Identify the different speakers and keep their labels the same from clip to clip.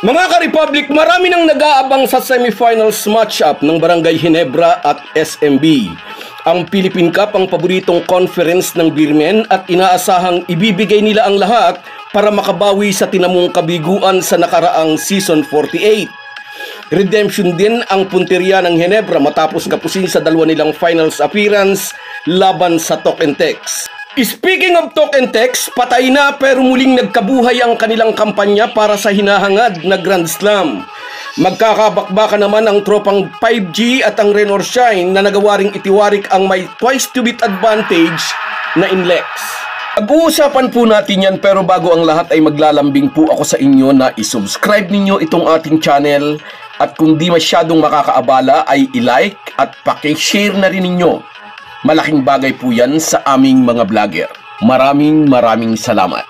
Speaker 1: Mga ka-Republic, marami nang nag-aabang sa semifinals matchup ng Barangay Ginebra at SMB. Ang Philippine Cup ang paboritong conference ng Beermen at inaasahang ibibigay nila ang lahat para makabawi sa tinamong kabiguan sa nakaraang Season 48. Redemption din ang punteriya ng Ginebra matapos kapusin sa dalawa nilang finals appearance laban sa Talk and Text. Speaking of Talk and Text, patay na pero muling nagkabuhay ang kanilang kampanya para sa hinahangad na Grand Slam. Magkakabakbaka naman ang tropang 5G at ang Rain or Shine na nagawa ring itiwarik ang may twice to beat advantage na Inlex. Pag-uusapan po natin yan, pero bago ang lahat ay maglalambing po ako sa inyo na isubscribe ninyo itong ating channel at kung di masyadong makakaabala ay i-like at paki-share na rin ninyo. Malaking bagay po yan sa aming mga vlogger. Maraming salamat.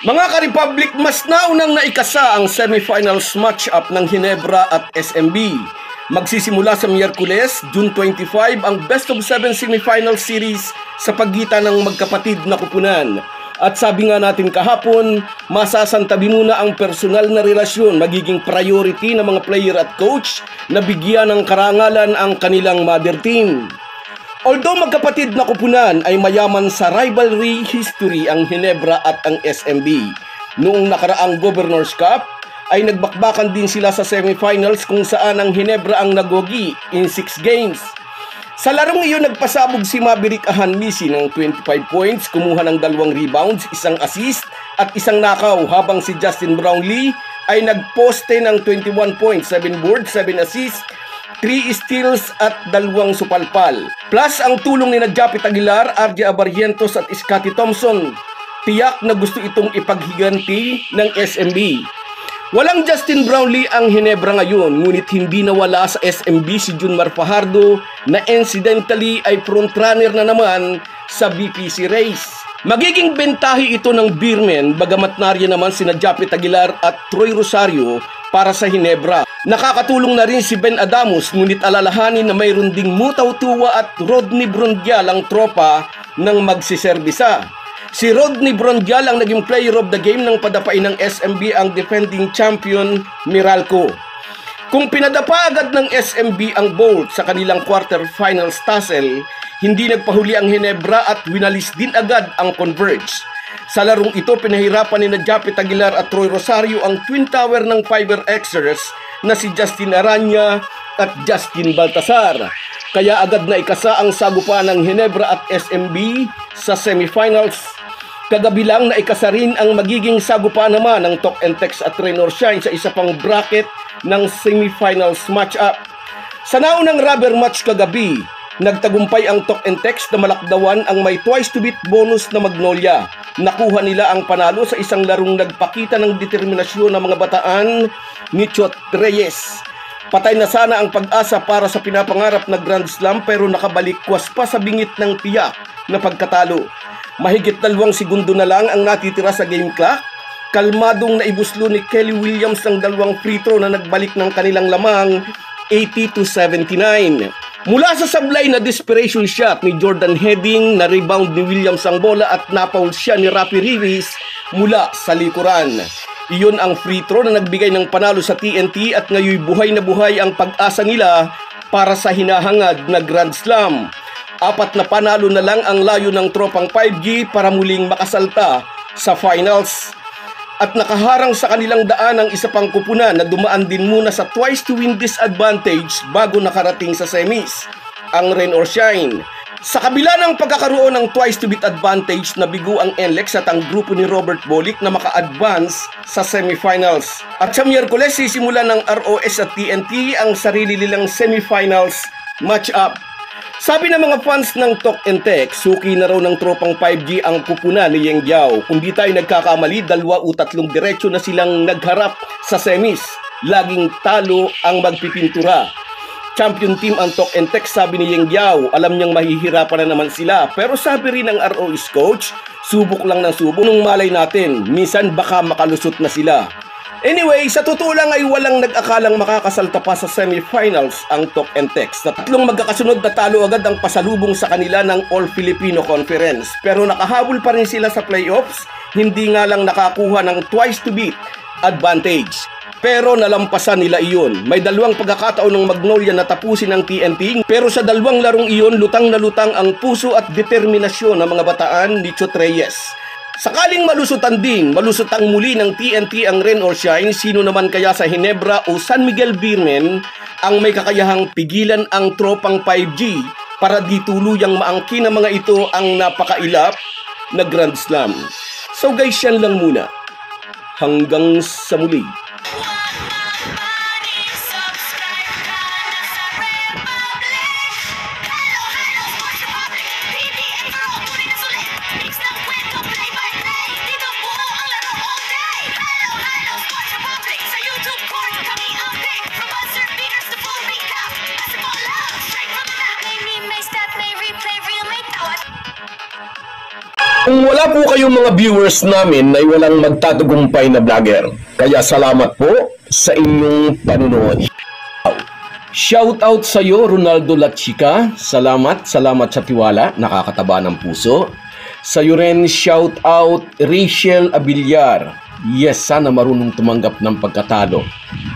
Speaker 1: Mga ka-Republic, mas naunang naikasa ang semifinals matchup ng Ginebra at SMB. Magsisimula sa Miyerkules, June 25, ang best of 7 semifinal series sa pagitan ng magkapatid na kupunan. At sabi nga natin kahapon, masasantabi muna ang personal na relasyon, magiging priority ng mga player at coach na bigyan ng karangalan ang kanilang mother team. Although magkapatid na kupunan ay mayaman sa rivalry history ang Ginebra at ang SMB. Noong nakaraang Governor's Cup ay nagbakbakan din sila sa semifinals kung saan ang Ginebra ang nagogi in 6 games. Sa larong iyon, nagpasabog si Maverick Ahanmisi ng 25 points, kumuha ng 2 rebounds, 1 assist at 1 knockout, habang si Justin Brownlee ay nagposte ng 21 points, 7 boards, 7 assists, 3 steals at 2 supalpal. Plus ang tulong ni Japit Aguilar, RJ Abarrientos at Scottie Thompson. Tiyak na gusto itong ipaghiganti ng SMB. Walang Justin Brownlee ang Ginebra ngayon, ngunit hindi nawala sa SMB si Junmar Fajardo na incidentally ay frontrunner na naman sa BPC race. Magiging bentahi ito ng Beermen, bagamat nariyan naman sina Japit Aguilar at Troy Rosario para sa Ginebra. Nakakatulong na rin si Ben Adamos, ngunit alalahanin na mayroon ding Mutaw Tuwa at Rodney Brondial ang tropa ng magsiserbisa. Si Rodney Brondial ang naging player of the game ng padapain ng SMB ang defending champion Meralco. Kung pinadapa agad ng SMB ang Bolt sa kanilang quarterfinals tussle, hindi nagpahuli ang Ginebra at winalis din agad ang Converge. Sa larong ito, pinahirapan ni Japit Aguilar at Troy Rosario ang twin tower ng Fiber Xers na si Justin Aranya at Justin Baltasar. Kaya agad na ikasa ang sagupaan ng Ginebra at SMB sa semifinals. Kagabi lang na ikasa rin ang magiging sagupaan naman ng Talk and Text at Rain or Shine sa isa pang bracket ng semifinals matchup. Sa naunang rubber match kagabi, nagtagumpay ang Talk and Text na malakdawan ang may twice to beat bonus na Magnolia. Nakuha nila ang panalo sa isang larong nagpakita ng determinasyon ng mga bataan ni Chot Reyes. Patay na sana ang pag-asa para sa pinapangarap na Grand Slam pero nakabalikwas pa sa bingit ng tiyak na pagkatalo. Mahigit 2 segundo na lang ang natitira sa game clock. Kalmadong naibuslo ni Kelly Williams ang 2 free throw na nagbalik ng kanilang lamang 80-79. Mula sa sablay na desperation shot ni Jordan Heading, na rebound ni Williams ang bola at napaul siya ni Rafi Rivis mula sa likuran. Iyon ang free throw na nagbigay ng panalo sa TNT at ngayon buhay na buhay ang pag-asa nila para sa hinahangad na Grand Slam. 4 na panalo na lang ang layo ng tropang 5G para muling makasalta sa finals. At nakaharang sa kanilang daan ang isa pang kupunan na dumaan din muna sa twice to win disadvantage bago nakarating sa semis, ang Rain or Shine. Sa kabila ng pagkakaroon ng twice to beat advantage, nabigo ang NLEX at ang grupo ni Robert Bolick na maka-advance sa semifinals. At sa Miyerkules, sisimula ng ROS at TNT ang sarili nilang semifinals matchup. Sabi ng mga fans ng Talk and Text, suki na raw ng tropang 5G ang kupunan ni Yeng Giao. Kung di tayo nagkakamali, 2 o 3 diretso na silang nagharap sa semis. Laging talo ang magpipintura. Champion team ang Talk and Text, sabi ni Yeng Giao. Alam niyang mahihirapan na naman sila. Pero sabi rin ng ROS coach, subok lang ng subok. Nung malay natin, minsan baka makalusot na sila. Anyway, sa totoo lang ay walang nag-akalang makakasalta pa sa semifinals ang Talk and Text. Tatlong magkakasunod na talo agad ang pasalubong sa kanila ng All-Filipino Conference. Pero nakahabol pa rin sila sa playoffs Hindi nga lang nakakuha ng twice to beat advantage. Pero nalampasan nila iyon. May dalawang pagkakataon ng Magnolia na tapusin ang TNT, pero sa dalawang larong iyon, lutang na lutang ang puso at determinasyon ng mga bataan ni Chot Reyes. Sakaling malusutan muli ng TNT ang rain or shine, sino naman kaya sa Ginebra o San Miguel Beermen ang may kakayahang pigilan ang tropang 5G para di tuluyang maangkin ng mga ito ang napakailap na Grand Slam. So guys, yan lang muna. Hanggang sa muli.
Speaker 2: Kung wala po kayong mga viewers namin ay walang magtatagumpay na vlogger. Kaya salamat po sa inyong panunood.
Speaker 1: Shout out sa iyo, Ronaldo Latchika. Salamat sa tiwala, nakakataba ng puso. Sa iyo rin, shout out Rachel Abillar. Yes, sana marunong tumanggap ng pagkatalo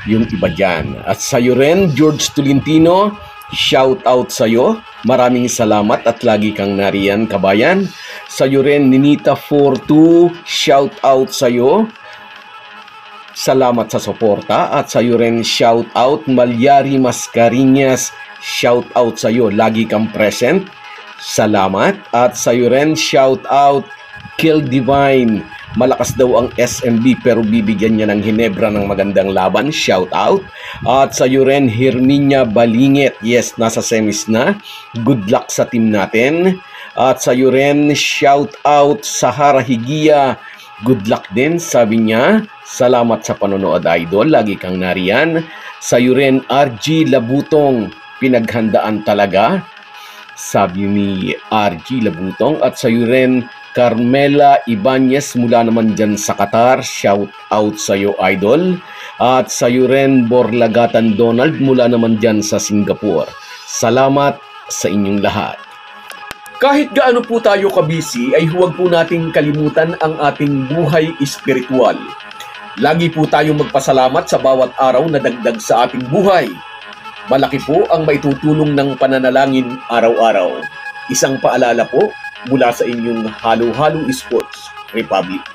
Speaker 1: yung iba dyan. At sa iyo rin, George Tolentino, shout out sa iyo. Maraming salamat at lagi kang nariyan, kabayan. Sa iyo rin, Ninita42, shout out sa iyo. Salamat sa suporta. At sa iyo rin, shout out Malyari Mascarinas, shout out sa iyo. Lagi kang present. Salamat. At sa iyo rin, shout out Kill Divine. Malakas daw ang SMB pero bibigyan niya ng Ginebra ng magandang laban. Shout out. At sa iyo rin, Herminia Balingit. Yes, nasa semis na. Good luck sa team natin. At sa iyo rin, shout out Sahara Higia. Good luck din, sabi niya. Salamat sa panonood, idol. Lagi kang nariyan. Sa iyo rin, RG Labutong. Pinaghandaan talaga, sabi ni RG Labutong. At sa iyo rin, Carmela Ibanez mula naman dyan sa Qatar. Shout out sa iyo, idol. At sa iyo rin, Borlagatan Donald mula naman dyan sa Singapore. Salamat sa inyong lahat. Kahit gaano po tayo kabisi, ay huwag po nating kalimutan ang ating buhay espiritual. Lagi po tayong magpasalamat sa bawat araw na dagdag sa ating buhay. Malaki po ang maitutulong ng pananalangin araw-araw. Isang paalala po mula sa inyong Halo Halo Sports Republic.